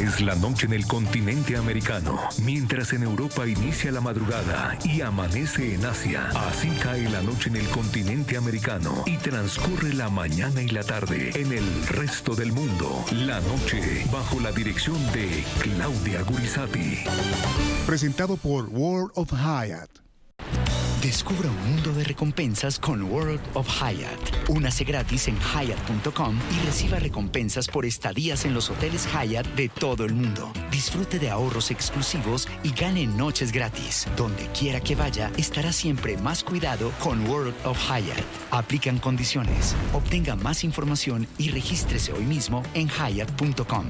Es la noche en el continente americano, mientras en Europa inicia la madrugada y amanece en Asia. Así cae la noche en el continente americano y transcurre la mañana y la tarde en el resto del mundo. La noche bajo la dirección de Claudia Gurizati. Presentado por World of Hyatt. Descubra un mundo de recompensas con World of Hyatt. Únase gratis en Hyatt.com y reciba recompensas por estadías en los hoteles Hyatt de todo el mundo. Disfrute de ahorros exclusivos y gane noches gratis. Donde quiera que vaya, estará siempre más cuidado con World of Hyatt. Aplican condiciones. Obtenga más información y regístrese hoy mismo en Hyatt.com.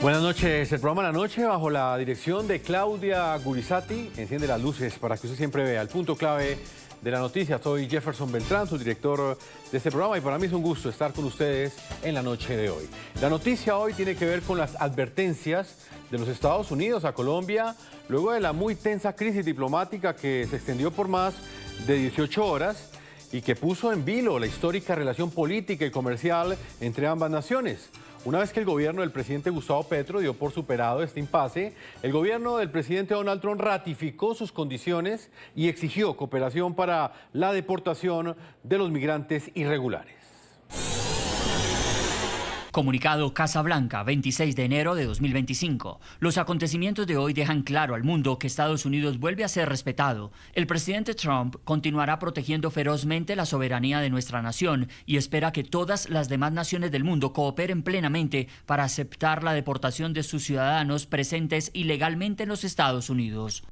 Buenas noches, el programa La Noche bajo la dirección de Claudia Gurizati enciende las luces para que usted siempre vea el punto clave de la noticia. Soy Jefferson Beltrán, su director de este programa, y para mí es un gusto estar con ustedes en la noche de hoy. La noticia hoy tiene que ver con las advertencias de los Estados Unidos a Colombia luego de la muy tensa crisis diplomática que se extendió por más de 18 horas y que puso en vilo la histórica relación política y comercial entre ambas naciones. Una vez que el gobierno del presidente Gustavo Petro dio por superado este impasse, el gobierno del presidente Donald Trump ratificó sus condiciones y exigió cooperación para la deportación de los migrantes irregulares. Comunicado Casa Blanca, 26 de enero de 2025. Los acontecimientos de hoy dejan claro al mundo que Estados Unidos vuelve a ser respetado. El presidente Trump continuará protegiendo ferozmente la soberanía de nuestra nación y espera que todas las demás naciones del mundo cooperen plenamente para aceptar la deportación de sus ciudadanos presentes ilegalmente en los Estados Unidos.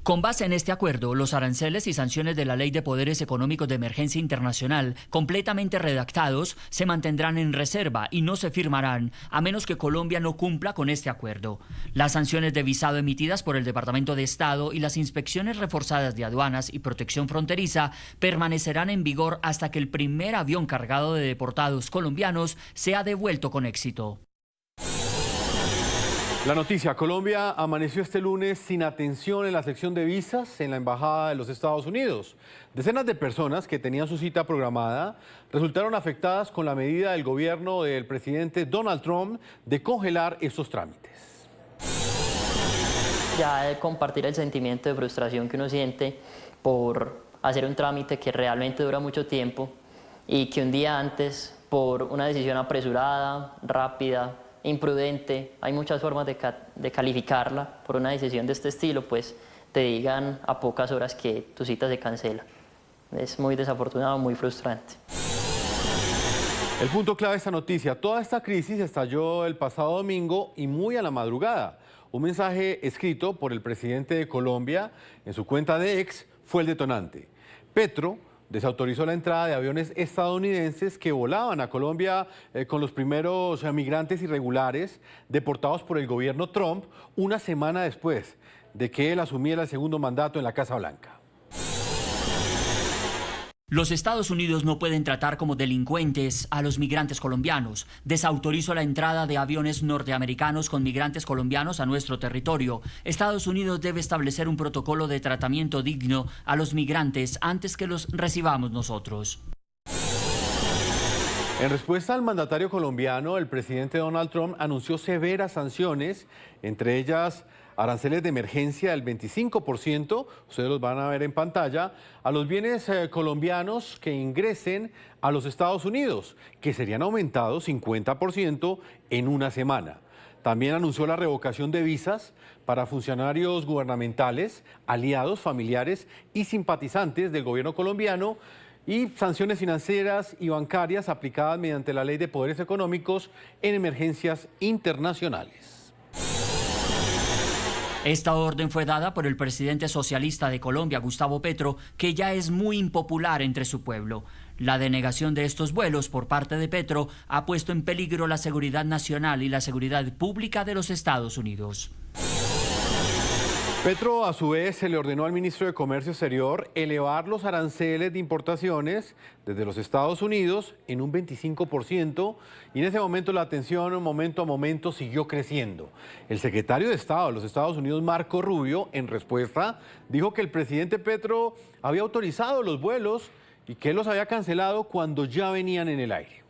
Con base en este acuerdo, los aranceles y sanciones de la Ley de Poderes Económicos de Emergencia Internacional, completamente redactados, se mantendrán en reserva y no se firmarán, a menos que Colombia no cumpla con este acuerdo. Las sanciones de visado emitidas por el Departamento de Estado y las inspecciones reforzadas de aduanas y protección fronteriza permanecerán en vigor hasta que el primer avión cargado de deportados colombianos sea devuelto con éxito. La noticia: Colombia amaneció este lunes sin atención en la sección de visas en la Embajada de los Estados Unidos. Decenas de personas que tenían su cita programada resultaron afectadas con la medida del gobierno del presidente Donald Trump de congelar estos trámites. Ya de compartir el sentimiento de frustración que uno siente por hacer un trámite que realmente dura mucho tiempo y que un día antes, por una decisión apresurada, rápida, imprudente, hay muchas formas de calificarla por una decisión de este estilo, pues te digan a pocas horas que tu cita se cancela. Es muy desafortunado, muy frustrante. El punto clave de esta noticia: toda esta crisis estalló el pasado domingo y muy a la madrugada. Un mensaje escrito por el presidente de Colombia en su cuenta de X fue el detonante. Petro desautorizó la entrada de aviones estadounidenses que volaban a Colombia con los primeros migrantes irregulares deportados por el gobierno Trump una semana después de que él asumiera el segundo mandato en la Casa Blanca. Los Estados Unidos no pueden tratar como delincuentes a los migrantes colombianos. Desautorizo la entrada de aviones norteamericanos con migrantes colombianos a nuestro territorio. Estados Unidos debe establecer un protocolo de tratamiento digno a los migrantes antes que los recibamos nosotros. En respuesta al mandatario colombiano, el presidente Donald Trump anunció severas sanciones, entre ellas aranceles de emergencia del 25%, ustedes los van a ver en pantalla, a los bienes colombianos que ingresen a los Estados Unidos, que serían aumentados 50% en una semana. También anunció la revocación de visas para funcionarios gubernamentales, aliados, familiares y simpatizantes del gobierno colombiano, y sanciones financieras y bancarias aplicadas mediante la Ley de Poderes Económicos en emergencias internacionales. Esta orden fue dada por el presidente socialista de Colombia, Gustavo Petro, que ya es muy impopular entre su pueblo. La denegación de estos vuelos por parte de Petro ha puesto en peligro la seguridad nacional y la seguridad pública de los Estados Unidos. Petro, a su vez, se le ordenó al ministro de Comercio Exterior elevar los aranceles de importaciones desde los Estados Unidos en un 25%, y en ese momento la tensión, momento a momento, siguió creciendo. El secretario de Estado de los Estados Unidos, Marco Rubio, en respuesta, dijo que el presidente Petro había autorizado los vuelos y que él los había cancelado cuando ya venían en el aire.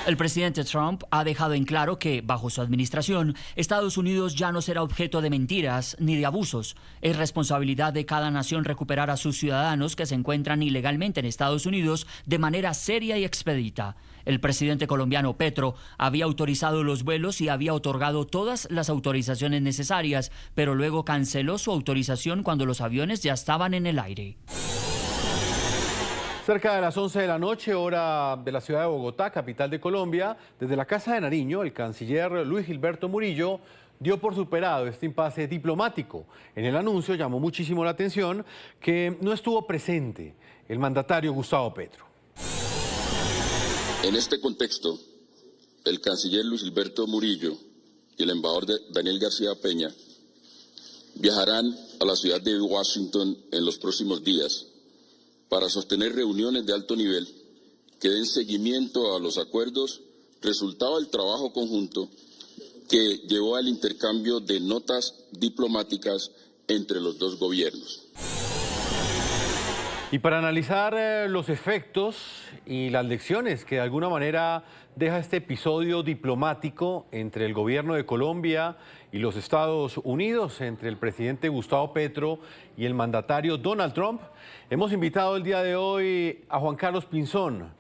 El presidente Trump ha dejado en claro que, bajo su administración, Estados Unidos ya no será objeto de mentiras ni de abusos. Es responsabilidad de cada nación recuperar a sus ciudadanos que se encuentran ilegalmente en Estados Unidos de manera seria y expedita. El presidente colombiano Petro había autorizado los vuelos y había otorgado todas las autorizaciones necesarias, pero luego canceló su autorización cuando los aviones ya estaban en el aire. Cerca de las 11 de la noche, hora de la ciudad de Bogotá, capital de Colombia, desde la Casa de Nariño, el canciller Luis Gilberto Murillo dio por superado este impasse diplomático. En el anuncio llamó muchísimo la atención que no estuvo presente el mandatario Gustavo Petro. En este contexto, el canciller Luis Gilberto Murillo y el embajador Daniel García Peña viajarán a la ciudad de Washington en los próximos días para sostener reuniones de alto nivel que den seguimiento a los acuerdos resultado del trabajo conjunto que llevó al intercambio de notas diplomáticas entre los dos gobiernos. Y para analizar los efectos y las lecciones que de alguna manera deja este episodio diplomático entre el gobierno de Colombia y los Estados Unidos, entre el presidente Gustavo Petro y el mandatario Donald Trump, hemos invitado el día de hoy a Juan Carlos Pinzón.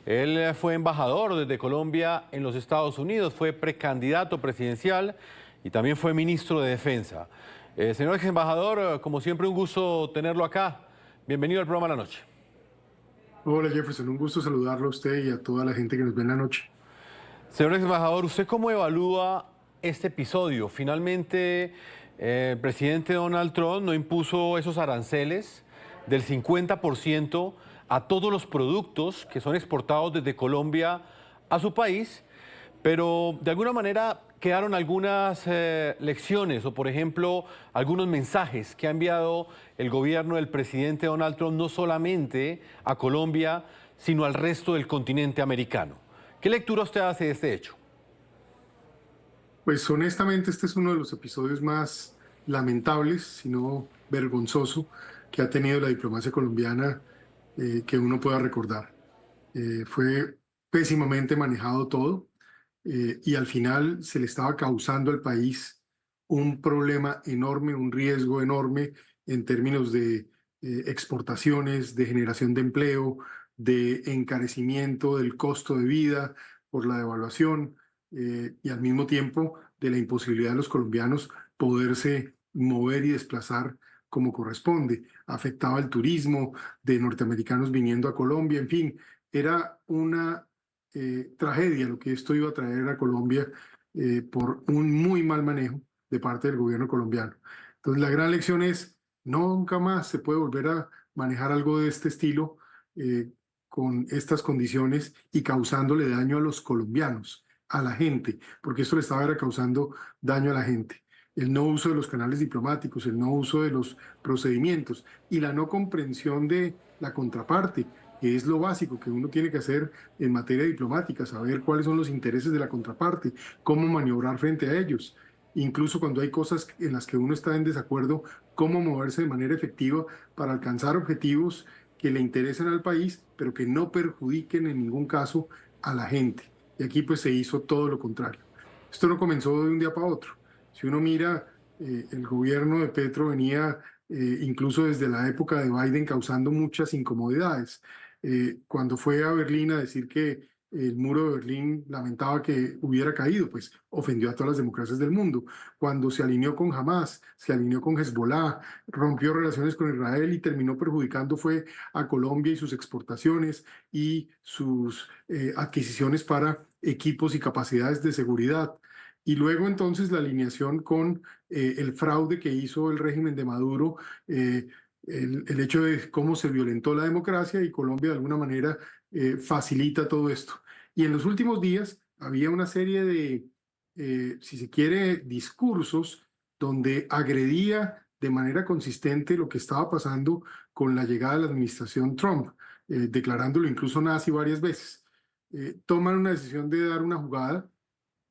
Él fue embajador desde Colombia en los Estados Unidos, fue precandidato presidencial y también fue ministro de Defensa. Señor ex embajador, como siempre un gusto tenerlo acá. Bienvenido al programa La Noche. Hola Jefferson, un gusto saludarlo a usted y a toda la gente que nos ve en la noche. Señor ex embajador, ¿usted cómo evalúa este episodio? Finalmente, el presidente Donald Trump no impuso esos aranceles del 50% a todos los productos que son exportados desde Colombia a su país, pero de alguna manera quedaron algunas lecciones o, por ejemplo, algunos mensajes que ha enviado el gobierno del presidente Donald Trump no solamente a Colombia, sino al resto del continente americano. ¿Qué lectura usted hace de este hecho? Pues honestamente este es uno de los episodios más lamentables, si no vergonzoso, que ha tenido la diplomacia colombiana que uno pueda recordar. Fue pésimamente manejado todo. Y al final se le estaba causando al país un problema enorme, un riesgo enorme en términos de exportaciones, de generación de empleo, de encarecimiento del costo de vida por la devaluación y al mismo tiempo de la imposibilidad de los colombianos poderse mover y desplazar como corresponde. Afectaba el turismo de norteamericanos viniendo a Colombia, en fin, era una tragedia lo que esto iba a traer a Colombia por un muy mal manejo de parte del gobierno colombiano. Entonces la gran lección es, nunca más se puede volver a manejar algo de este estilo con estas condiciones y causándole daño a los colombianos, a la gente, porque esto le estaba causando daño a la gente. El no uso de los canales diplomáticos, el no uso de los procedimientos y la no comprensión de la contraparte, que es lo básico que uno tiene que hacer en materia diplomática, saber cuáles son los intereses de la contraparte, cómo maniobrar frente a ellos, incluso cuando hay cosas en las que uno está en desacuerdo, cómo moverse de manera efectiva para alcanzar objetivos que le interesen al país, pero que no perjudiquen en ningún caso a la gente. Y aquí pues se hizo todo lo contrario. Esto no comenzó de un día para otro. Si uno mira, el gobierno de Petro venía incluso desde la época de Biden causando muchas incomodidades. Cuando fue a Berlín a decir que el muro de Berlín lamentaba que hubiera caído, pues ofendió a todas las democracias del mundo. Cuando se alineó con Hamas, se alineó con Hezbollah, rompió relaciones con Israel y terminó perjudicando fue a Colombia y sus exportaciones y sus adquisiciones para equipos y capacidades de seguridad. Y luego entonces la alineación con el fraude que hizo el régimen de Maduro, el hecho de cómo se violentó la democracia y Colombia de alguna manera facilita todo esto. Y en los últimos días había una serie de, si se quiere, discursos donde agredía de manera consistente lo que estaba pasando con la llegada de la administración Trump, declarándolo incluso nazi varias veces. Toman una decisión de dar una jugada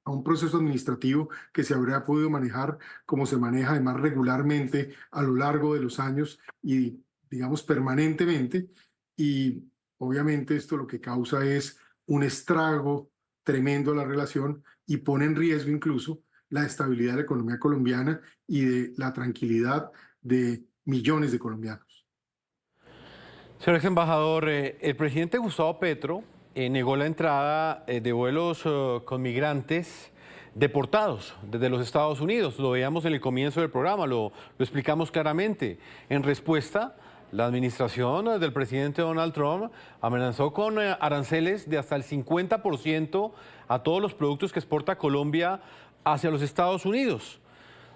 a un proceso administrativo que se habría podido manejar como se maneja además regularmente a lo largo de los años y digamos, permanentemente, y obviamente esto lo que causa es un estrago tremendo a la relación y pone en riesgo incluso la estabilidad de la economía colombiana y de la tranquilidad de millones de colombianos. Señor ex embajador, el presidente Gustavo Petro negó la entrada de vuelos con migrantes deportados desde los Estados Unidos. Lo veíamos en el comienzo del programa, lo explicamos claramente. En respuesta, la administración del presidente Donald Trump amenazó con aranceles de hasta el 50% a todos los productos que exporta Colombia hacia los Estados Unidos.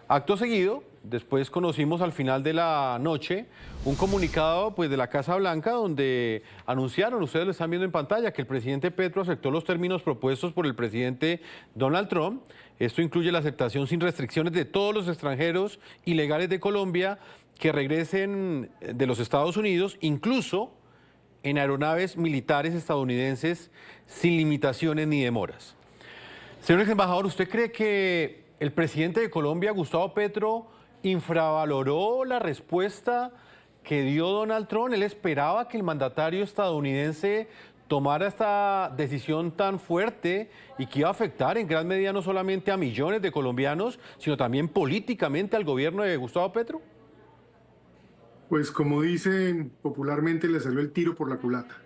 Acto seguido, después conocimos al final de la noche un comunicado de la Casa Blanca donde anunciaron, ustedes lo están viendo en pantalla, que el presidente Petro aceptó los términos propuestos por el presidente Donald Trump. Esto incluye la aceptación sin restricciones de todos los extranjeros ilegales de Colombia que regresen de los Estados Unidos, incluso en aeronaves militares estadounidenses sin limitaciones ni demoras. Señor ex embajador, ¿usted cree que el presidente de Colombia, Gustavo Petro, infravaloró la respuesta que dio Donald Trump? ¿Él esperaba que el mandatario estadounidense tomara esta decisión tan fuerte y que iba a afectar en gran medida no solamente a millones de colombianos, sino también políticamente al gobierno de Gustavo Petro? Pues como dicen popularmente, le salió el tiro por la culata.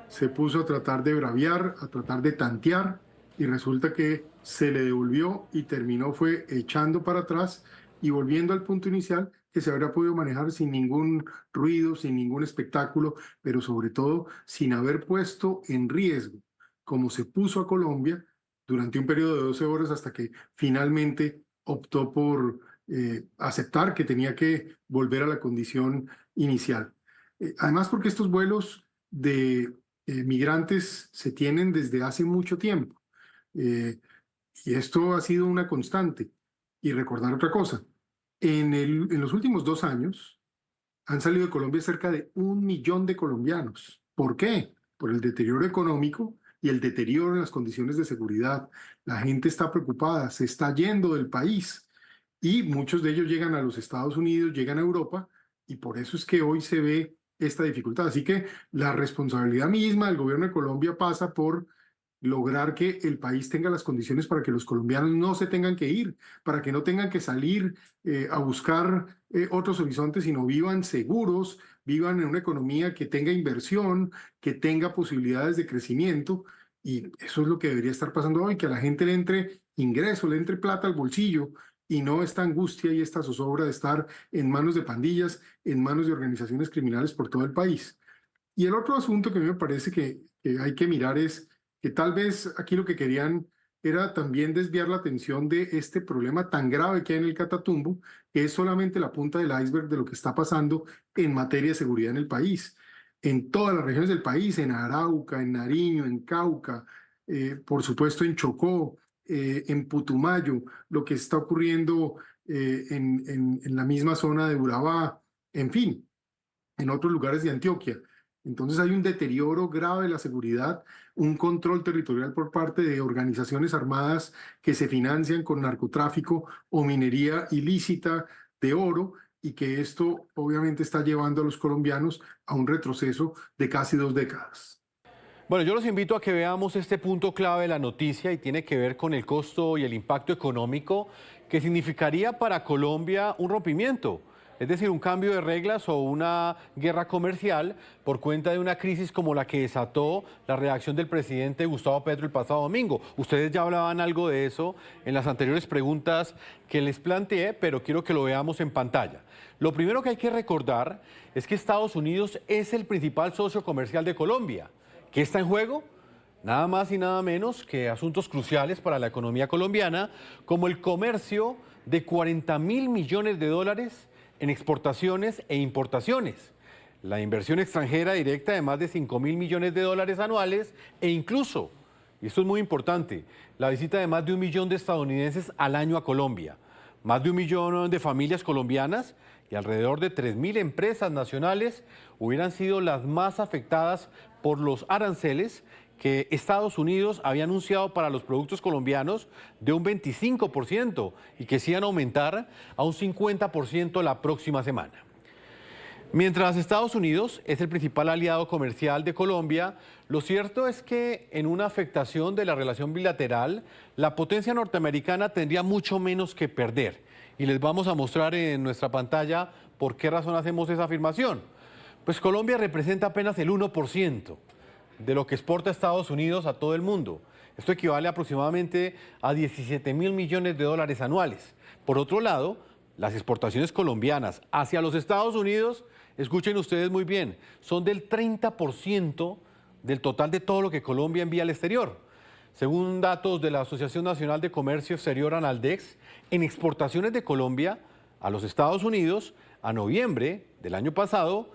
Se puso a tratar de braviar, a tratar de tantear, y resulta que se le devolvió y terminó fue echando para atrás y volviendo al punto inicial que se habría podido manejar sin ningún ruido, sin ningún espectáculo, pero sobre todo sin haber puesto en riesgo, como se puso a Colombia durante un periodo de 12 horas hasta que finalmente optó por aceptar que tenía que volver a la condición inicial. Además, porque estos vuelos de migrantes se tienen desde hace mucho tiempo. Y esto ha sido una constante. Y recordar otra cosa, en los últimos 2 años han salido de Colombia cerca de 1 millón de colombianos. ¿Por qué? Por el deterioro económico y el deterioro en las condiciones de seguridad. La gente está preocupada, se está yendo del país y muchos de ellos llegan a los Estados Unidos, llegan a Europa, y por eso es que hoy se ve esta dificultad. Así que la responsabilidad misma del gobierno de Colombia pasa por lograr que el país tenga las condiciones para que los colombianos no se tengan que ir, para que no tengan que salir a buscar otros horizontes, sino vivan seguros, vivan en una economía que tenga inversión, que tenga posibilidades de crecimiento. Y eso es lo que debería estar pasando hoy, que a la gente le entre ingreso, le entre plata al bolsillo, y no esta angustia y esta zozobra de estar en manos de pandillas, en manos de organizaciones criminales por todo el país. Y el otro asunto que a mí me parece que hay que mirar es que tal vez aquí lo que querían era también desviar la atención de este problema tan grave que hay en el Catatumbo, que es solamente la punta del iceberg de lo que está pasando en materia de seguridad en el país. En todas las regiones del país, en Arauca, en Nariño, en Cauca, por supuesto en Chocó, en Putumayo, lo que está ocurriendo en la misma zona de Urabá, en fin, en otros lugares de Antioquia. Entonces hay un deterioro grave de la seguridad, un control territorial por parte de organizaciones armadas que se financian con narcotráfico o minería ilícita de oro, y que esto obviamente está llevando a los colombianos a un retroceso de casi 2 décadas. Bueno, yo los invito a que veamos este punto clave de la noticia y tiene que ver con el costo y el impacto económico que significaría para Colombia un rompimiento. Es decir, un cambio de reglas o una guerra comercial por cuenta de una crisis como la que desató la reacción del presidente Gustavo Petro el pasado domingo. Ustedes ya hablaban algo de eso en las anteriores preguntas que les planteé, pero quiero que lo veamos en pantalla. Lo primero que hay que recordar es que Estados Unidos es el principal socio comercial de Colombia. ¿Qué está en juego? Nada más y nada menos que asuntos cruciales para la economía colombiana, como el comercio de 40.000 millones de dólares en exportaciones e importaciones, la inversión extranjera directa de más de 5.000 millones de dólares anuales e incluso, y esto es muy importante, la visita de más de 1 millón de estadounidenses al año a Colombia, más de 1 millón de familias colombianas y alrededor de 3.000 empresas nacionales hubieran sido las más afectadas por los aranceles que Estados Unidos había anunciado para los productos colombianos de un 25% y que se iban a aumentar a un 50% la próxima semana. Mientras Estados Unidos es el principal aliado comercial de Colombia, lo cierto es que en una afectación de la relación bilateral, la potencia norteamericana tendría mucho menos que perder. Y les vamos a mostrar en nuestra pantalla por qué razón hacemos esa afirmación. Pues Colombia representa apenas el 1% de lo que exporta Estados Unidos a todo el mundo. Esto equivale aproximadamente a 17.000 millones de dólares anuales. Por otro lado, las exportaciones colombianas hacia los Estados Unidos, escuchen ustedes muy bien, son del 30% del total de todo lo que Colombia envía al exterior. Según datos de la Asociación Nacional de Comercio Exterior, ANALDEX, en exportaciones de Colombia a los Estados Unidos, a noviembre del año pasado,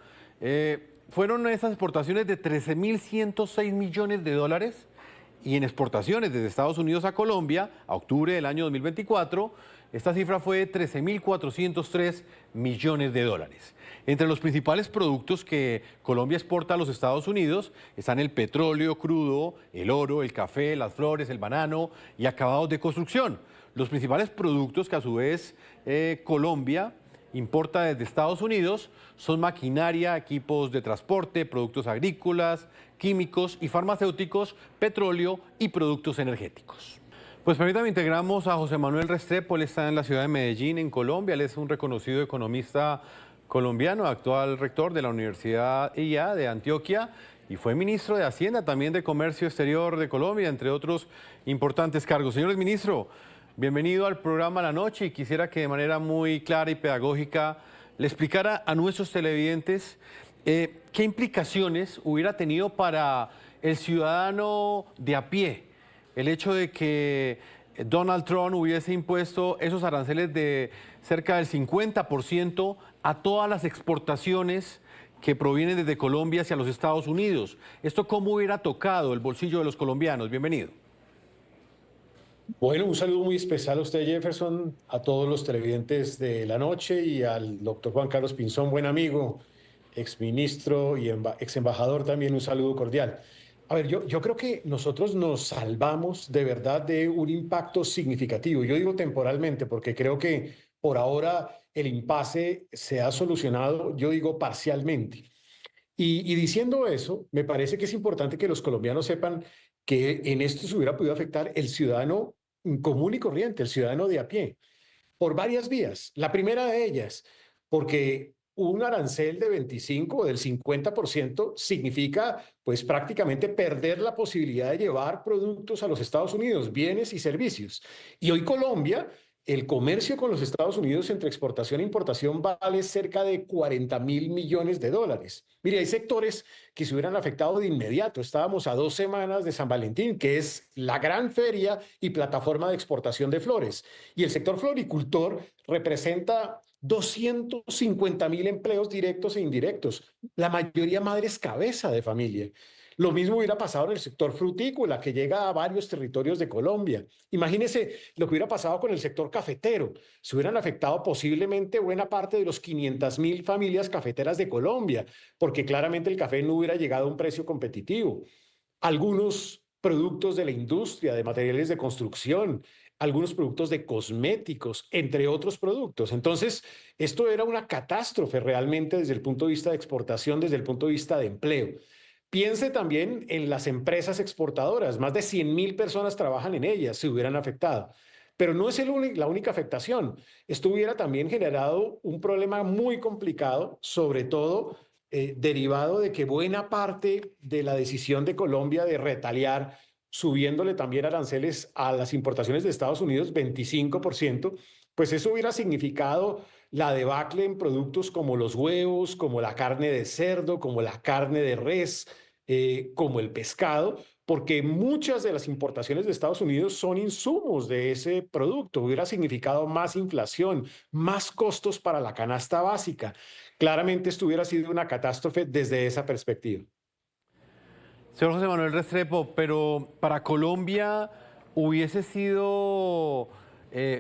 fueron esas exportaciones de 13.106 millones de dólares, y en exportaciones desde Estados Unidos a Colombia, a octubre del año 2024, esta cifra fue de 13.403 millones de dólares. Entre los principales productos que Colombia exporta a los Estados Unidos están el petróleo crudo, el oro, el café, las flores, el banano y acabados de construcción. Los principales productos que a su vez Colombia importa desde Estados Unidos son maquinaria, equipos de transporte, productos agrícolas, químicos y farmacéuticos, petróleo y productos energéticos. Pues permítame, integramos a José Manuel Restrepo. Él está en la ciudad de Medellín, en Colombia. Él es un reconocido economista colombiano, actual rector de la Universidad IA de Antioquia y fue ministro de Hacienda, también de Comercio Exterior de Colombia, entre otros importantes cargos. Señor ministro, bienvenido al programa La Noche y quisiera que de manera muy clara y pedagógica le explicara a nuestros televidentes qué implicaciones hubiera tenido para el ciudadano de a pie el hecho de que Donald Trump hubiese impuesto esos aranceles de cerca del 50% a todas las exportaciones que provienen desde Colombia hacia los Estados Unidos. ¿Esto cómo hubiera tocado el bolsillo de los colombianos? Bienvenido. Bueno, un saludo muy especial a usted, Jefferson, a todos los televidentes de La Noche y al doctor Juan Carlos Pinzón, buen amigo, exministro y ex embajador también, un saludo cordial. A ver, yo creo que nosotros nos salvamos de verdad de un impacto significativo. Yo digo temporalmente porque creo que por ahora el impasse se ha solucionado, yo digo parcialmente. Y diciendo eso, me parece que es importante que los colombianos sepan que en esto se hubiera podido afectar el ciudadano común y corriente, el ciudadano de a pie, por varias vías. La primera de ellas, porque un arancel de 25 o del 50% significa pues prácticamente perder la posibilidad de llevar productos a los Estados Unidos, bienes y servicios. Y hoy Colombia, el comercio con los Estados Unidos entre exportación e importación vale cerca de 40.000 millones de dólares. Mire, hay sectores que se hubieran afectado de inmediato. Estábamos a 2 semanas de San Valentín, que es la gran feria y plataforma de exportación de flores. Y el sector floricultor representa 250.000 empleos directos e indirectos, la mayoría madres cabeza de familia. Lo mismo hubiera pasado en el sector frutícola, que llega a varios territorios de Colombia. Imagínese lo que hubiera pasado con el sector cafetero. Se hubieran afectado posiblemente buena parte de los 500.000 familias cafeteras de Colombia, porque claramente el café no hubiera llegado a un precio competitivo. Algunos productos de la industria, de materiales de construcción, algunos productos de cosméticos, entre otros productos. Entonces, esto era una catástrofe realmente desde el punto de vista de exportación, desde el punto de vista de empleo. Piense también en las empresas exportadoras. Más de 100.000 personas trabajan en ellas, se hubieran afectado. Pero no es la única afectación. Esto hubiera también generado un problema muy complicado, sobre todo derivado de que buena parte de la decisión de Colombia de retaliar, subiéndole también aranceles a las importaciones de Estados Unidos, 25%, pues eso hubiera significado la debacle en productos como los huevos, como la carne de cerdo, como la carne de res, como el pescado, porque muchas de las importaciones de Estados Unidos son insumos de ese producto. Hubiera significado más inflación, más costos para la canasta básica. Claramente esto hubiera sido una catástrofe desde esa perspectiva. Señor José Manuel Restrepo, pero para Colombia hubiese sido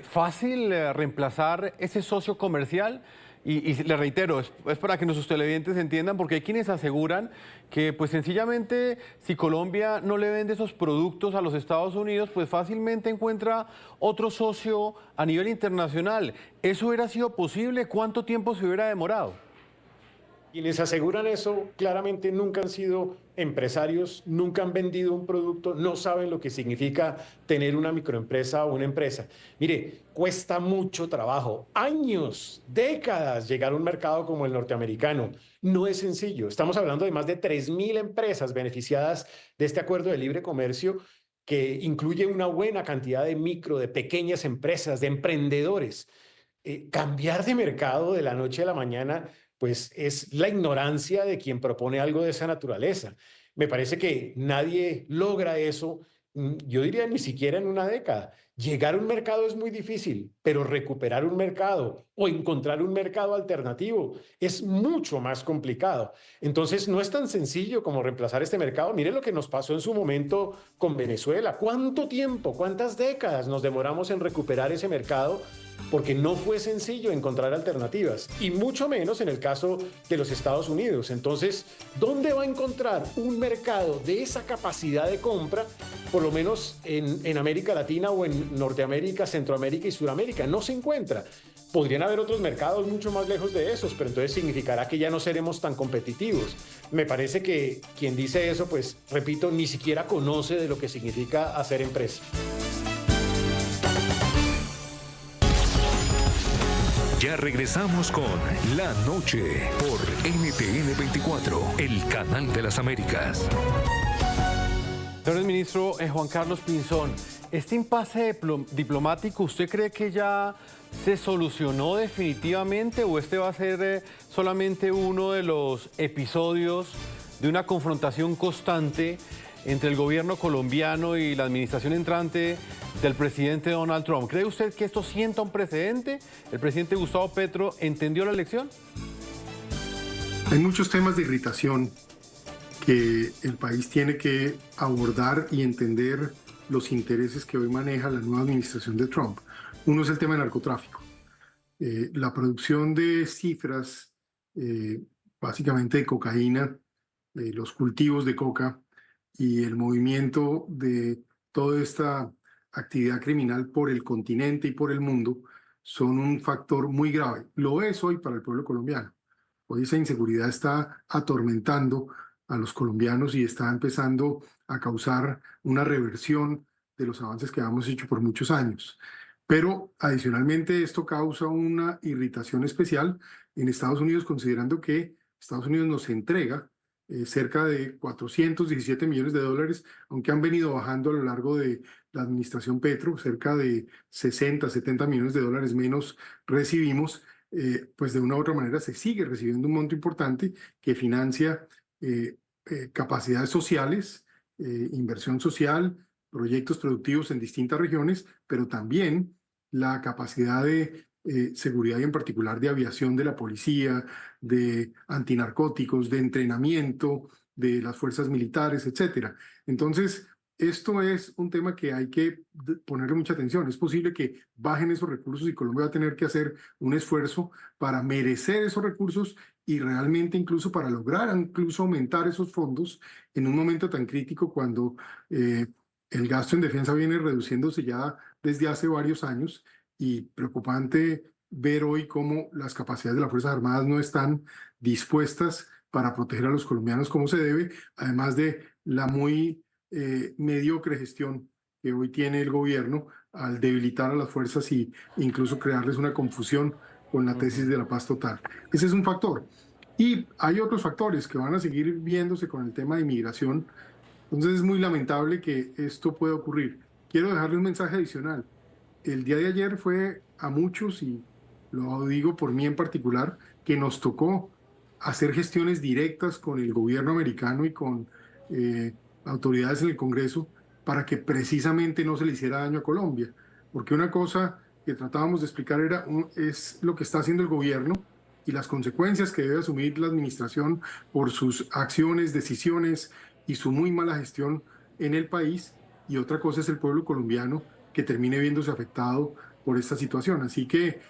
fácil reemplazar ese socio comercial. Y le reitero, es para que nuestros televidentes entiendan, porque hay quienes aseguran que pues sencillamente si Colombia no le vende esos productos a los Estados Unidos, pues fácilmente encuentra otro socio a nivel internacional. ¿Eso hubiera sido posible? ¿Cuánto tiempo se hubiera demorado? Quienes aseguran eso claramente nunca han sido empresarios, nunca han vendido un producto, no saben lo que significa tener una microempresa o una empresa. Mire, cuesta mucho trabajo, años, décadas llegar a un mercado como el norteamericano. No es sencillo. Estamos hablando de más de 3.000 empresas beneficiadas de este acuerdo de libre comercio que incluye una buena cantidad de de pequeñas empresas, de emprendedores. Cambiar de mercado de la noche a la mañana, pues es la ignorancia de quien propone algo de esa naturaleza. Me parece que nadie logra eso, yo diría ni siquiera en una década. Llegar a un mercado es muy difícil, pero recuperar un mercado o encontrar un mercado alternativo es mucho más complicado. Entonces, no es tan sencillo como reemplazar este mercado. Mire lo que nos pasó en su momento con Venezuela. ¿Cuánto tiempo, cuántas décadas nos demoramos en recuperar ese mercado? Porque no fue sencillo encontrar alternativas, y mucho menos en el caso de los Estados Unidos. Entonces, ¿dónde va a encontrar un mercado de esa capacidad de compra, por lo menos en América Latina o en Norteamérica, Centroamérica y Suramérica? No se encuentra. Podrían haber otros mercados mucho más lejos de esos, pero entonces significará que ya no seremos tan competitivos. Me parece que quien dice eso, pues, repito, ni siquiera conoce de lo que significa hacer empresa. Ya regresamos con La Noche por NTN 24, el canal de las Américas. Señor ministro Juan Carlos Pinzón, este impasse diplomático, ¿usted cree que ya se solucionó definitivamente o este va a ser solamente uno de los episodios de una confrontación constante entre el gobierno colombiano y la administración entrante del presidente Donald Trump? ¿Cree usted que esto sienta un precedente? ¿El presidente Gustavo Petro entendió la lección? Hay muchos temas de irritación que el país tiene que abordar y entender los intereses que hoy maneja la nueva administración de Trump. Uno es el tema del narcotráfico. La producción de cifras, básicamente de cocaína, los cultivos de coca y el movimiento de toda esta actividad criminal por el continente y por el mundo son un factor muy grave. Lo es hoy para el pueblo colombiano. Hoy esa inseguridad está atormentando a los colombianos y está empezando a causar una reversión de los avances que hemos hecho por muchos años. Pero adicionalmente esto causa una irritación especial en Estados Unidos, considerando que Estados Unidos nos entrega cerca de 417 millones de dólares, aunque han venido bajando a lo largo de la administración Petro, cerca de 60, 70 millones de dólares menos recibimos, pues de una u otra manera se sigue recibiendo un monto importante que financia capacidades sociales, inversión social, proyectos productivos en distintas regiones, pero también la capacidad de seguridad y en particular de aviación de la policía, de antinarcóticos, de entrenamiento de las fuerzas militares, etcétera. Entonces, esto es un tema que hay que ponerle mucha atención. Es posible que bajen esos recursos y Colombia va a tener que hacer un esfuerzo para merecer esos recursos y realmente incluso para lograr incluso aumentar esos fondos en un momento tan crítico cuando el gasto en defensa viene reduciéndose ya desde hace varios años. Y preocupante ver hoy cómo las capacidades de las Fuerzas Armadas no están dispuestas para proteger a los colombianos como se debe, además de la muy mediocre gestión que hoy tiene el gobierno al debilitar a las fuerzas e incluso crearles una confusión con la tesis de la paz total. Ese es un factor. Y hay otros factores que van a seguir viéndose con el tema de inmigración. Entonces es muy lamentable que esto pueda ocurrir. Quiero dejarle un mensaje adicional. El día de ayer fue a muchos, y lo digo por mí en particular, que nos tocó hacer gestiones directas con el gobierno americano y con autoridades en el Congreso para que precisamente no se le hiciera daño a Colombia. Porque una cosa que tratábamos de explicar es lo que está haciendo el gobierno y las consecuencias que debe asumir la administración por sus acciones, decisiones y su muy mala gestión en el país. Y otra cosa es el pueblo colombiano que termine viéndose afectado por esta situación. Así que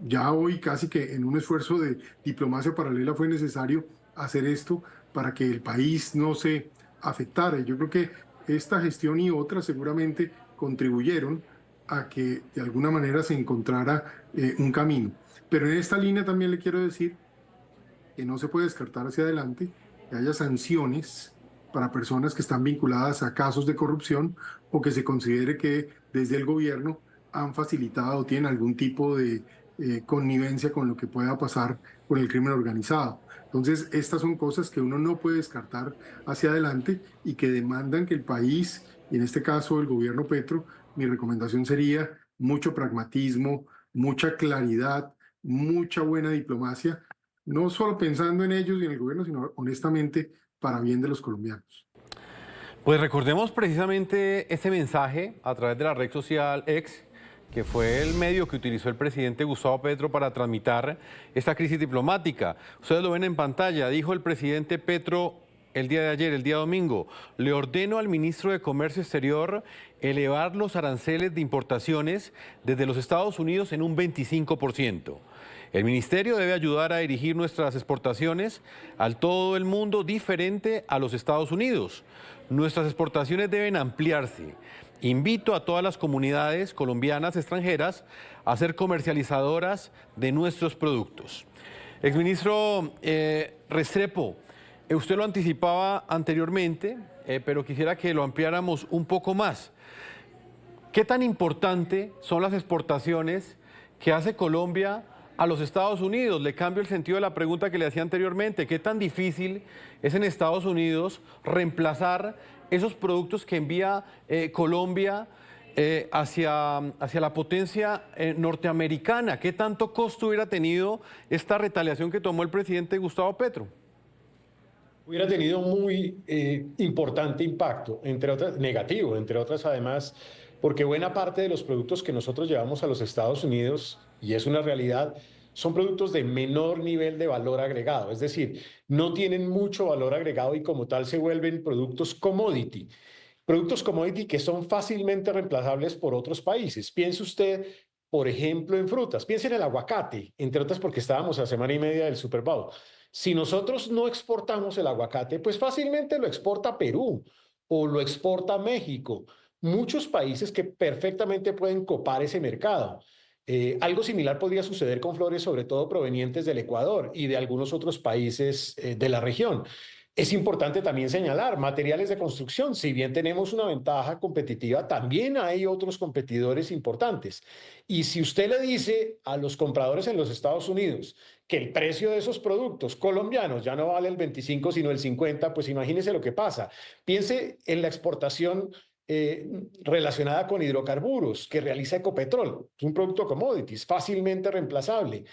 ya hoy casi que en un esfuerzo de diplomacia paralela fue necesario hacer esto para que el país no se afectara. Yo creo que esta gestión y otras seguramente contribuyeron a que de alguna manera se encontrara un camino. Pero en esta línea también le quiero decir que no se puede descartar hacia adelante que haya sanciones para personas que están vinculadas a casos de corrupción o que se considere que desde el gobierno han facilitado o tienen algún tipo de connivencia con lo que pueda pasar con el crimen organizado. Entonces, estas son cosas que uno no puede descartar hacia adelante y que demandan que el país, y en este caso el gobierno Petro, mi recomendación sería mucho pragmatismo, mucha claridad, mucha buena diplomacia, no solo pensando en ellos y en el gobierno, sino honestamente para bien de los colombianos. Pues recordemos precisamente ese mensaje a través de la red social X, que fue el medio que utilizó el presidente Gustavo Petro para tramitar esta crisis diplomática. Ustedes lo ven en pantalla, dijo el presidente Petro el día de ayer, el día domingo: le ordeno al ministro de Comercio Exterior elevar los aranceles de importaciones desde los Estados Unidos en un 25%. El ministerio debe ayudar a dirigir nuestras exportaciones al todo el mundo diferente a los Estados Unidos. Nuestras exportaciones deben ampliarse. Invito a todas las comunidades colombianas extranjeras a ser comercializadoras de nuestros productos. Exministro Restrepo, usted lo anticipaba anteriormente, pero quisiera que lo ampliáramos un poco más. ¿Qué tan importante son las exportaciones que hace Colombia a los Estados Unidos? Le cambio el sentido de la pregunta que le hacía anteriormente. ¿Qué tan difícil es en Estados Unidos reemplazar esos productos que envía Colombia hacia la potencia norteamericana? ¿Qué tanto costo hubiera tenido esta retaliación que tomó el presidente Gustavo Petro? Hubiera tenido muy importante impacto, entre otras, negativo, entre otras además, porque buena parte de los productos que nosotros llevamos a los Estados Unidos, y es una realidad, son productos de menor nivel de valor agregado, es decir, no tienen mucho valor agregado y como tal se vuelven productos commodity. Productos commodity que son fácilmente reemplazables por otros países. Piense usted, por ejemplo, en frutas. Piense en el aguacate, entre otras porque estábamos a semana y media del Super Bowl. Si nosotros no exportamos el aguacate, pues fácilmente lo exporta Perú o lo exporta México. Muchos países que perfectamente pueden copar ese mercado. Algo similar podría suceder con flores, sobre todo provenientes del Ecuador y de algunos otros países de la región. Es importante también señalar materiales de construcción. Si bien tenemos una ventaja competitiva, también hay otros competidores importantes. Y si usted le dice a los compradores en los Estados Unidos que el precio de esos productos colombianos ya no vale el 25, sino el 50, pues imagínese lo que pasa. Piense en la exportación relacionada con hidrocarburos que realiza Ecopetrol. Es un producto commodity, es fácilmente reemplazable.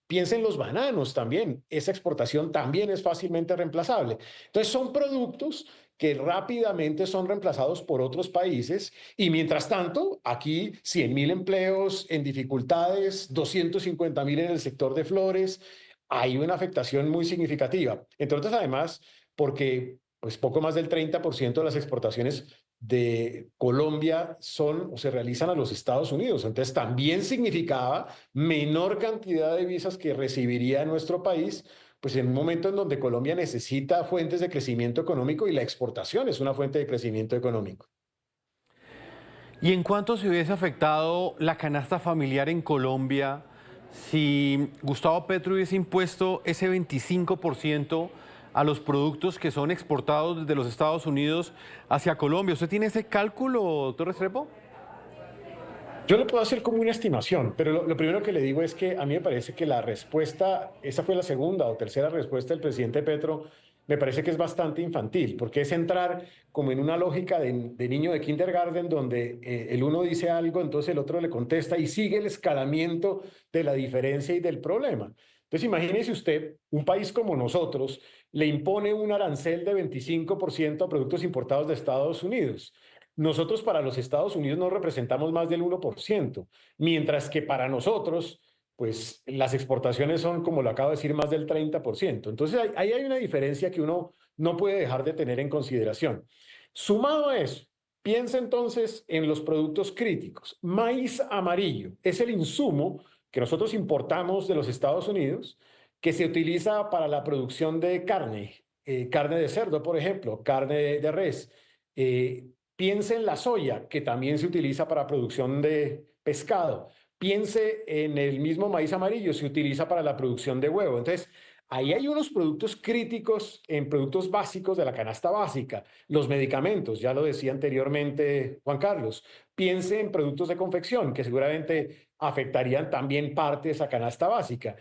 Piensa en los bananos también, esa exportación también es fácilmente reemplazable. Entonces son productos que rápidamente son reemplazados por otros países y mientras tanto aquí 100.000 empleos en dificultades, 250.000 en el sector de flores, hay una afectación muy significativa. Entre otras además porque pues poco más del 30% de las exportaciones de Colombia son o se realizan a los Estados Unidos. Entonces también significaba menor cantidad de visas que recibiría nuestro país, pues en un momento en donde Colombia necesita fuentes de crecimiento económico y la exportación es una fuente de crecimiento económico. ¿Y en cuánto se hubiese afectado la canasta familiar en Colombia si Gustavo Petro hubiese impuesto ese 25% a los productos que son exportados desde los Estados Unidos hacia Colombia? ¿Usted tiene ese cálculo, doctor Restrepo? Yo lo puedo hacer como una estimación, pero lo primero que le digo es que a mí me parece que la respuesta, esa fue la segunda o tercera respuesta del presidente Petro, me parece que es bastante infantil, porque es entrar como en una lógica de niño de kindergarten donde el uno dice algo, entonces el otro le contesta y sigue el escalamiento de la diferencia y del problema. Entonces imagínese usted, un país como nosotros le impone un arancel de 25% a productos importados de Estados Unidos. Nosotros para los Estados Unidos no representamos más del 1%, mientras que para nosotros, pues las exportaciones son, como lo acabo de decir, más del 30%. Entonces ahí hay una diferencia que uno no puede dejar de tener en consideración. Sumado a eso, piensa entonces en los productos críticos. Maíz amarillo es el insumo que nosotros importamos de los Estados Unidos, que se utiliza para la producción de carne, carne de cerdo, por ejemplo, carne de res. Piense en la soya, que también se utiliza para producción de pescado. Piense en el mismo maíz amarillo, se utiliza para la producción de huevo. Entonces, ahí hay unos productos críticos en productos básicos de la canasta básica. Los medicamentos, ya lo decía anteriormente Juan Carlos. Piense en productos de confección, que seguramente afectarían también parte de esa canasta básica.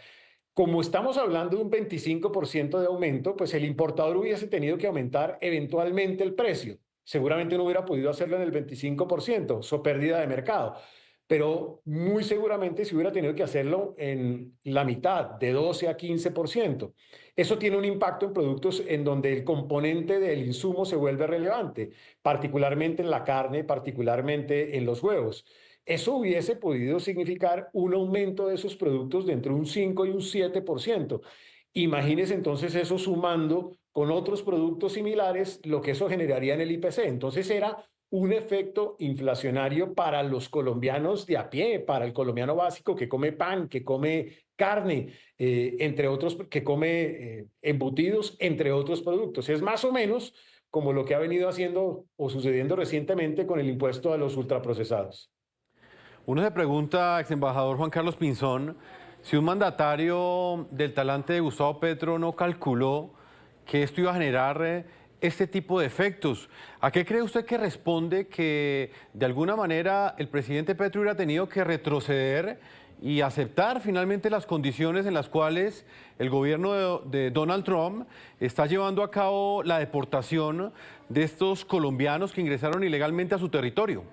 Como estamos hablando de un 25% de aumento, pues el importador hubiese tenido que aumentar eventualmente el precio. Seguramente no hubiera podido hacerlo en el 25%, eso pérdida de mercado. Pero muy seguramente se hubiera tenido que hacerlo en la mitad, de 12 a 15%. Eso tiene un impacto en productos en donde el componente del insumo se vuelve relevante, particularmente en la carne, particularmente en los huevos. Eso hubiese podido significar un aumento de esos productos de entre un 5 y un 7%. Imagínese entonces eso sumando con otros productos similares, lo que eso generaría en el IPC. Entonces era un efecto inflacionario para los colombianos de a pie, para el colombiano básico que come pan, que come carne, entre otros, que come embutidos, entre otros productos. Es más o menos como lo que ha venido haciendo o sucediendo recientemente con el impuesto a los ultraprocesados. Uno se pregunta, ex embajador Juan Carlos Pinzón, si un mandatario del talante de Gustavo Petro no calculó que esto iba a generar este tipo de efectos. ¿A qué cree usted que responde que de alguna manera el presidente Petro hubiera tenido que retroceder y aceptar finalmente las condiciones en las cuales el gobierno de Donald Trump está llevando a cabo la deportación de estos colombianos que ingresaron ilegalmente a su territorio?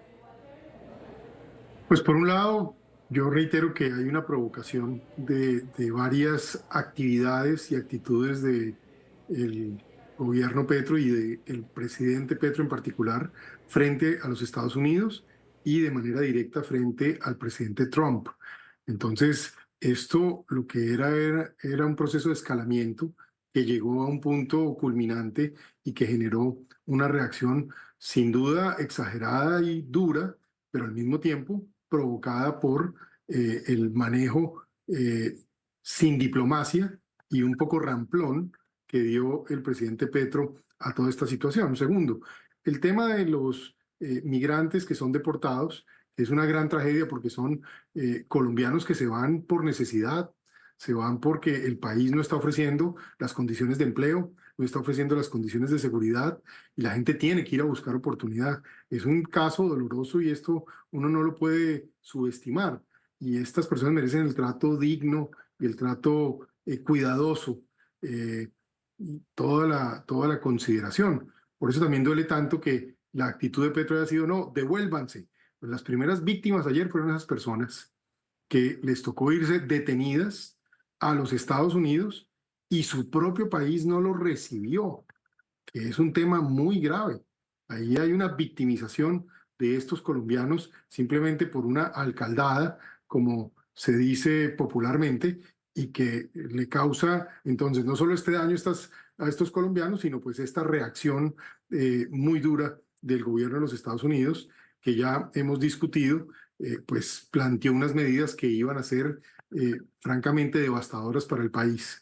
Pues por un lado, yo reitero que hay una provocación de varias actividades y actitudes del gobierno Petro y del presidente Petro en particular frente a los Estados Unidos y de manera directa frente al presidente Trump. Entonces, esto lo que era un proceso de escalamiento que llegó a un punto culminante y que generó una reacción sin duda exagerada y dura, pero al mismo tiempo provocada por el manejo sin diplomacia y un poco ramplón que dio el presidente Petro a toda esta situación. Segundo, el tema de los migrantes que son deportados es una gran tragedia porque son colombianos que se van por necesidad, se van porque el país no está ofreciendo las condiciones de empleo, no está ofreciendo las condiciones de seguridad y la gente tiene que ir a buscar oportunidad. Es un caso doloroso y esto uno no lo puede subestimar. Y estas personas merecen el trato digno y el trato cuidadoso y toda la consideración. Por eso también duele tanto que la actitud de Petro haya sido no, devuélvanse. Pues las primeras víctimas ayer fueron esas personas que les tocó irse detenidas a los Estados Unidos y su propio país no los recibió, que es un tema muy grave. Ahí hay una victimización de estos colombianos simplemente por una alcaldada, como se dice popularmente, y que le causa entonces no solo este daño a estos colombianos, sino pues esta reacción muy dura del gobierno de los Estados Unidos, que ya hemos discutido, pues planteó unas medidas que iban a ser francamente devastadoras para el país.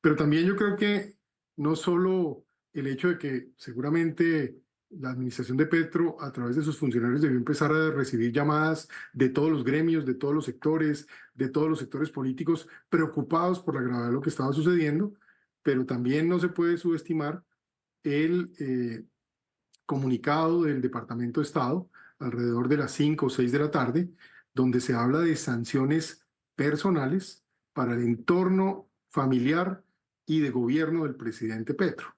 Pero también yo creo que no solo el hecho de que seguramente la administración de Petro, a través de sus funcionarios, debió empezar a recibir llamadas de todos los gremios, de todos los sectores políticos preocupados por la gravedad de lo que estaba sucediendo, pero también no se puede subestimar el comunicado del Departamento de Estado alrededor de las 5 o 6 de la tarde, donde se habla de sanciones personales para el entorno familiar y de gobierno del presidente Petro.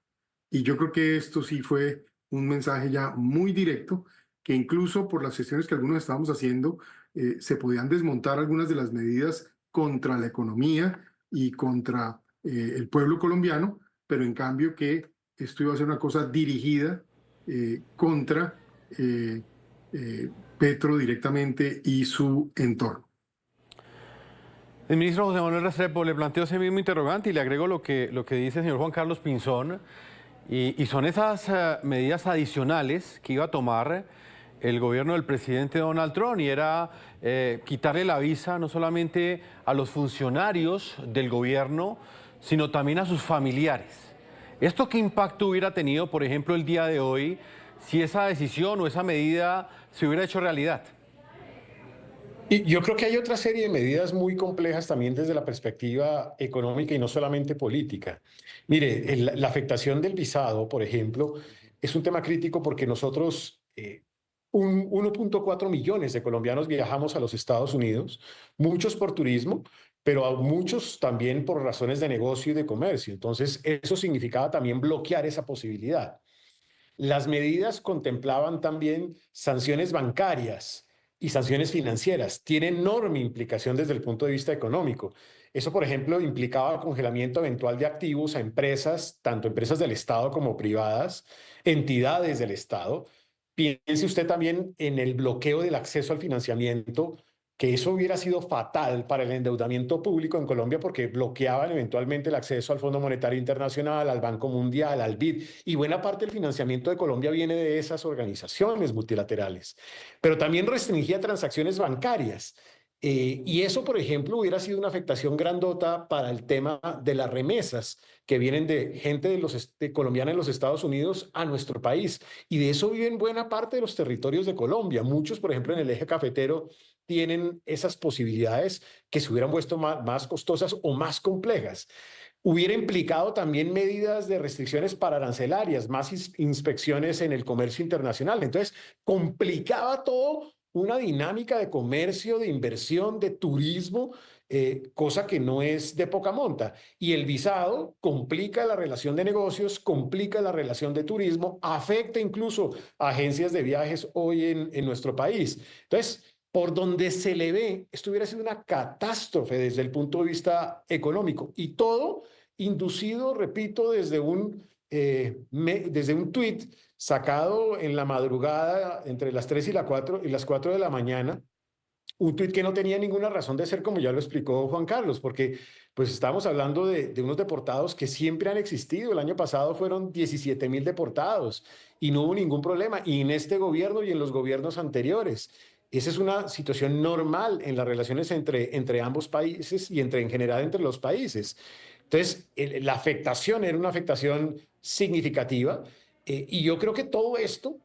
Y yo creo que esto sí fue un mensaje ya muy directo, que incluso por las gestiones que algunos estábamos haciendo, se podían desmontar algunas de las medidas contra la economía y contra el pueblo colombiano, pero en cambio que esto iba a ser una cosa dirigida contra Petro directamente y su entorno. El ministro José Manuel Restrepo le planteó ese mismo interrogante y le agrego lo que dice el señor Juan Carlos Pinzón, y son esas medidas adicionales que iba a tomar el gobierno del presidente Donald Trump, y era quitarle la visa no solamente a los funcionarios del gobierno, sino también a sus familiares. ¿Esto qué impacto hubiera tenido, por ejemplo, el día de hoy, si esa decisión o esa medida se hubiera hecho realidad? Y yo creo que hay otra serie de medidas muy complejas también desde la perspectiva económica y no solamente política. Mire, la afectación del visado, por ejemplo, es un tema crítico porque nosotros, 1.4 millones de colombianos viajamos a los Estados Unidos, muchos por turismo, pero a muchos también por razones de negocio y de comercio. Entonces, eso significaba también bloquear esa posibilidad. Las medidas contemplaban también sanciones bancarias y sanciones financieras. Tiene enorme implicación desde el punto de vista económico. Eso, por ejemplo, implicaba congelamiento eventual de activos a empresas, tanto empresas del Estado como privadas, entidades del Estado. Piense usted también en el bloqueo del acceso al financiamiento, que eso hubiera sido fatal para el endeudamiento público en Colombia porque bloqueaban eventualmente el acceso al Fondo Monetario Internacional, al Banco Mundial, al BID, y buena parte del financiamiento de Colombia viene de esas organizaciones multilaterales. Pero también restringía transacciones bancarias. Y eso, por ejemplo, hubiera sido una afectación grandota para el tema de las remesas que vienen de gente de colombiana en los Estados Unidos a nuestro país. Y de eso viven buena parte de los territorios de Colombia. Muchos, por ejemplo, en el eje cafetero, tienen esas posibilidades que se hubieran vuelto más costosas o más complejas. Hubiera implicado también medidas de restricciones pararancelarias, más inspecciones en el comercio internacional. Entonces, complicaba todo una dinámica de comercio, de inversión, de turismo, cosa que no es de poca monta. Y el visado complica la relación de negocios, complica la relación de turismo, afecta incluso a agencias de viajes hoy en nuestro país. Entonces, por donde se le ve, esto hubiera sido una catástrofe desde el punto de vista económico. Y todo inducido, repito, desde un tuit sacado en la madrugada entre las 3 y las 4 de la mañana, un tuit que no tenía ninguna razón de ser, como ya lo explicó Juan Carlos, porque pues estamos hablando de unos deportados que siempre han existido. El año pasado fueron 17.000 deportados y no hubo ningún problema, y en este gobierno y en los gobiernos anteriores. Esa es una situación normal en las relaciones entre ambos países y en general entre los países. Entonces, la afectación era una afectación significativa, y yo creo que todo esto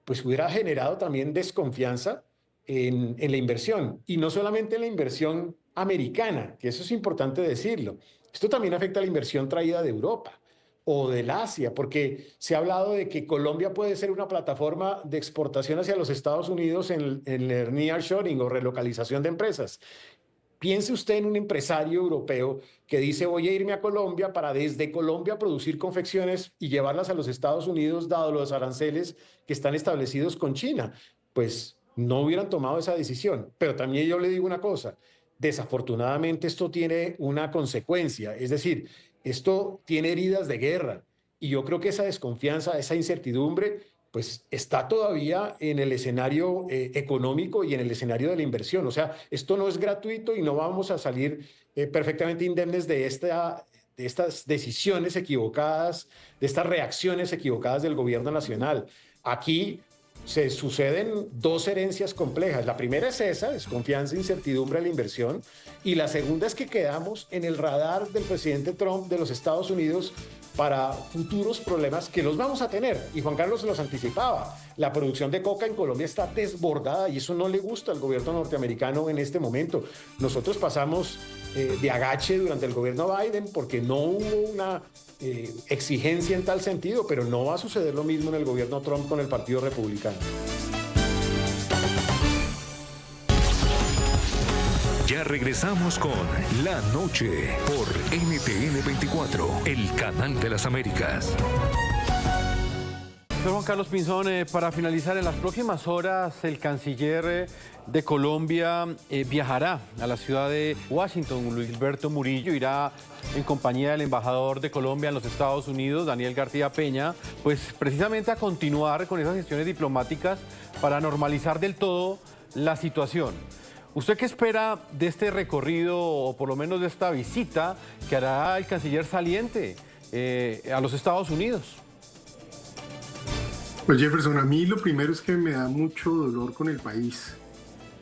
pues hubiera generado también desconfianza en la inversión, y no solamente en la inversión americana, que eso es importante decirlo. Esto también afecta a la inversión traída de Europa o del Asia, porque se ha hablado de que Colombia puede ser una plataforma de exportación hacia los Estados Unidos en el nearshoring o relocalización de empresas. Piense usted en un empresario europeo que dice: voy a irme a Colombia para desde Colombia producir confecciones y llevarlas a los Estados Unidos, dado los aranceles que están establecidos con China. Pues no hubieran tomado esa decisión. Pero también yo le digo una cosa: desafortunadamente esto tiene una consecuencia, es decir, esto tiene heridas de guerra. Y yo creo que esa desconfianza, esa incertidumbre, pues está todavía en el escenario económico y en el escenario de la inversión. O sea, esto no es gratuito y no vamos a salir perfectamente indemnes de estas decisiones equivocadas, de estas reacciones equivocadas del gobierno nacional. Aquí se suceden dos herencias complejas. La primera es esa, desconfianza e incertidumbre de la inversión, y la segunda es que quedamos en el radar del presidente Trump de los Estados Unidos para futuros problemas que los vamos a tener. Y Juan Carlos se los anticipaba: la producción de coca en Colombia está desbordada, y eso no le gusta al gobierno norteamericano en este momento. Nosotros pasamos de agache durante el gobierno Biden porque no hubo una exigencia en tal sentido, pero no va a suceder lo mismo en el gobierno Trump con el Partido Republicano. Ya regresamos con La Noche por NTN 24, el canal de las Américas. Señor Juan Carlos Pinzón, para finalizar, en las próximas horas el canciller de Colombia viajará a la ciudad de Washington. Luis Gilberto Murillo irá en compañía del embajador de Colombia en los Estados Unidos, Daniel García Peña, pues precisamente a continuar con esas gestiones diplomáticas para normalizar del todo la situación. ¿Usted qué espera de este recorrido, o por lo menos de esta visita que hará el canciller saliente a los Estados Unidos? Pues Jefferson, a mí lo primero es que me da mucho dolor con el país.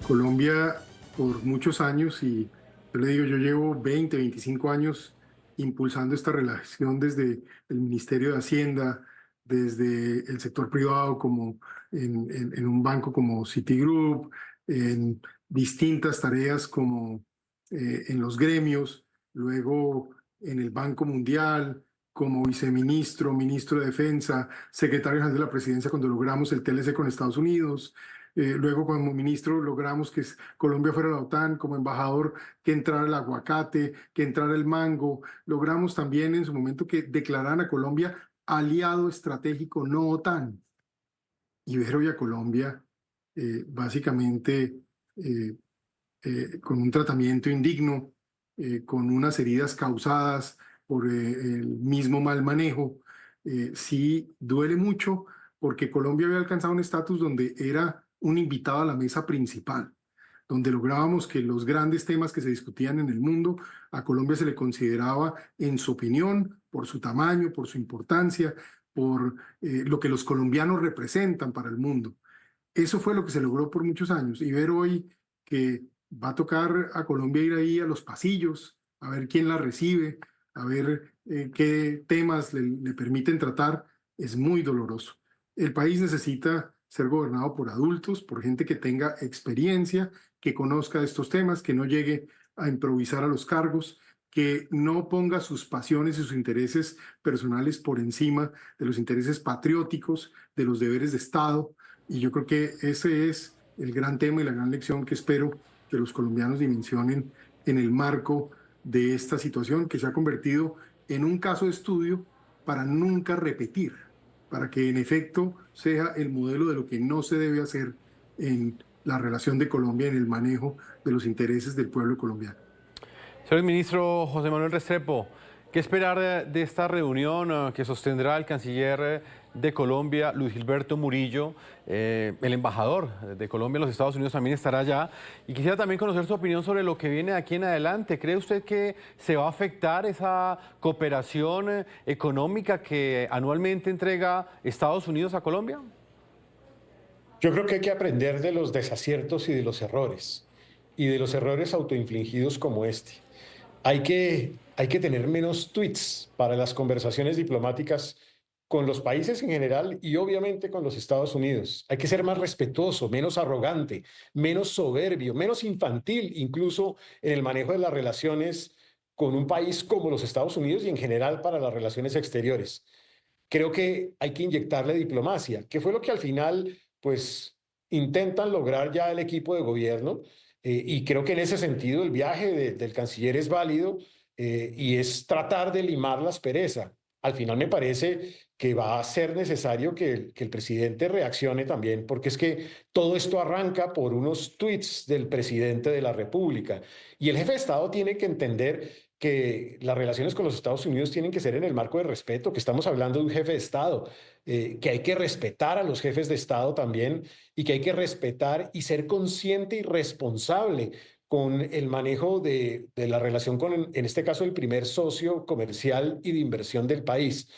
Colombia por muchos años, y yo le digo, yo llevo 20, 25 años impulsando esta relación desde el Ministerio de Hacienda, desde el sector privado, como en un banco como Citigroup, en distintas tareas como en los gremios, luego en el Banco Mundial, como viceministro, ministro de Defensa, secretario general de la Presidencia cuando logramos el TLC con Estados Unidos, luego como ministro logramos que Colombia fuera a la OTAN, como embajador que entrara el aguacate, que entrara el mango, logramos también en su momento que declararan a Colombia aliado estratégico no OTAN. Y ver hoy a Colombia básicamente con un tratamiento indigno, con unas heridas causadas por el mismo mal manejo, sí duele mucho porque Colombia había alcanzado un estatus donde era un invitado a la mesa principal, donde lográbamos que los grandes temas que se discutían en el mundo, a Colombia se le consideraba, en su opinión, por su tamaño, por su importancia, por lo que los colombianos representan para el mundo. Eso fue lo que se logró por muchos años. Y ver hoy que va a tocar a Colombia ir ahí a los pasillos, a ver quién la recibe, a ver qué temas le permiten tratar, es muy doloroso. El país necesita ser gobernado por adultos, por gente que tenga experiencia, que conozca de estos temas, que no llegue a improvisar a los cargos, que no ponga sus pasiones y sus intereses personales por encima de los intereses patrióticos, de los deberes de Estado. Y yo creo que ese es el gran tema y la gran lección que espero que los colombianos dimensionen en el marco de esta situación que se ha convertido en un caso de estudio para nunca repetir, para que en efecto sea el modelo de lo que no se debe hacer en la relación de Colombia, en el manejo de los intereses del pueblo colombiano. Señor ministro José Manuel Restrepo, ¿qué esperar de esta reunión que sostendrá el canciller de Colombia, Luis Gilberto Murillo? El embajador de Colombia en los Estados Unidos también estará allá. Y quisiera también conocer su opinión sobre lo que viene de aquí en adelante. ¿Cree usted que se va a afectar esa cooperación económica que anualmente entrega Estados Unidos a Colombia? Yo creo que hay que aprender de los desaciertos y de los errores autoinfligidos como este. Hay que tener menos tweets para las conversaciones diplomáticas con los países en general y obviamente con los Estados Unidos. Hay que ser más respetuoso, menos arrogante, menos soberbio, menos infantil, incluso en el manejo de las relaciones con un país como los Estados Unidos y en general para las relaciones exteriores. Creo que hay que inyectarle diplomacia, que fue lo que al final, pues, intentan lograr ya el equipo de gobierno. Y creo que en ese sentido el viaje del canciller es válido y es tratar de limar la aspereza. Al final me parece que va a ser necesario que el presidente reaccione también, porque es que todo esto arranca por unos tweets del presidente de la República. Y el jefe de Estado tiene que entender que las relaciones con los Estados Unidos tienen que ser en el marco de respeto, que estamos hablando de un jefe de Estado, que hay que respetar a los jefes de Estado también y que hay que respetar y ser consciente y responsable con el manejo de la relación con, en este caso, el primer socio comercial y de inversión del país.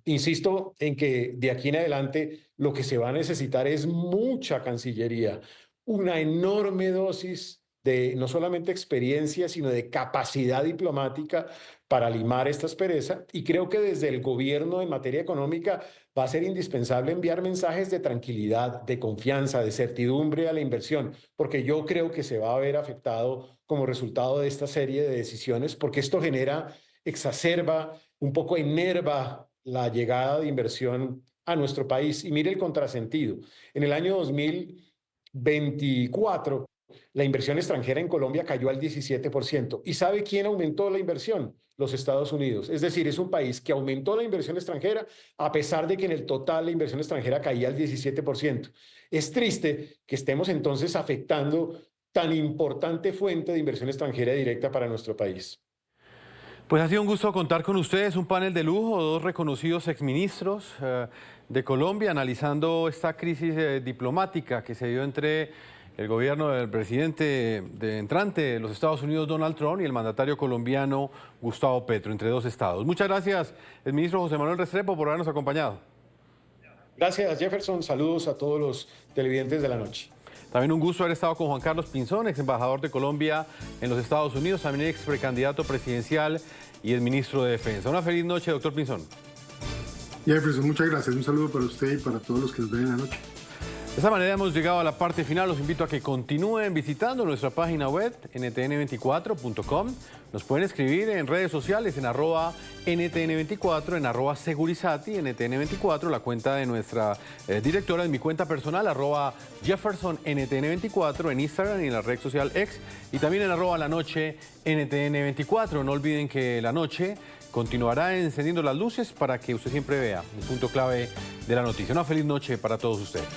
Insisto en que de aquí en adelante lo que se va a necesitar es mucha Cancillería, una enorme dosis de no solamente experiencia, sino de capacidad diplomática para limar esta aspereza. Y creo que desde el gobierno en materia económica va a ser indispensable enviar mensajes de tranquilidad, de confianza, de certidumbre a la inversión, porque yo creo que se va a ver afectado como resultado de esta serie de decisiones, porque esto genera, exacerba, un poco enerva la llegada de inversión a nuestro país. Y mire el contrasentido. En el año 2024, la inversión extranjera en Colombia cayó al 17%. ¿Y sabe quién aumentó la inversión? Los Estados Unidos. Es decir, es un país que aumentó la inversión extranjera a pesar de que en el total la inversión extranjera caía al 17%. Es triste que estemos entonces afectando tan importante fuente de inversión extranjera directa para nuestro país. Pues ha sido un gusto contar con ustedes, un panel de lujo, dos reconocidos exministros de Colombia analizando esta crisis diplomática que se dio entre el gobierno del presidente entrante de los Estados Unidos, Donald Trump, y el mandatario colombiano, Gustavo Petro, entre dos estados. Muchas gracias, el ministro José Manuel Restrepo, por habernos acompañado. Gracias, Jefferson. Saludos a todos los televidentes de la noche. También un gusto haber estado con Juan Carlos Pinzón, ex embajador de Colombia en los Estados Unidos, también ex precandidato presidencial y el ministro de Defensa. Una feliz noche, doctor Pinzón. Jefferson, muchas gracias. Un saludo para usted y para todos los que nos ven en la noche. De esta manera hemos llegado a la parte final. Los invito a que continúen visitando nuestra página web ntn24.com. Nos pueden escribir en redes sociales en @ntn24, en @segurizati, ntn24, la cuenta de nuestra directora, en mi cuenta personal, @jeffersonntn24, en Instagram y en la red social X, y también en @lanoche_ntn24. No olviden que La Noche continuará encendiendo las luces para que usted siempre vea el punto clave de la noticia. Una feliz noche para todos ustedes.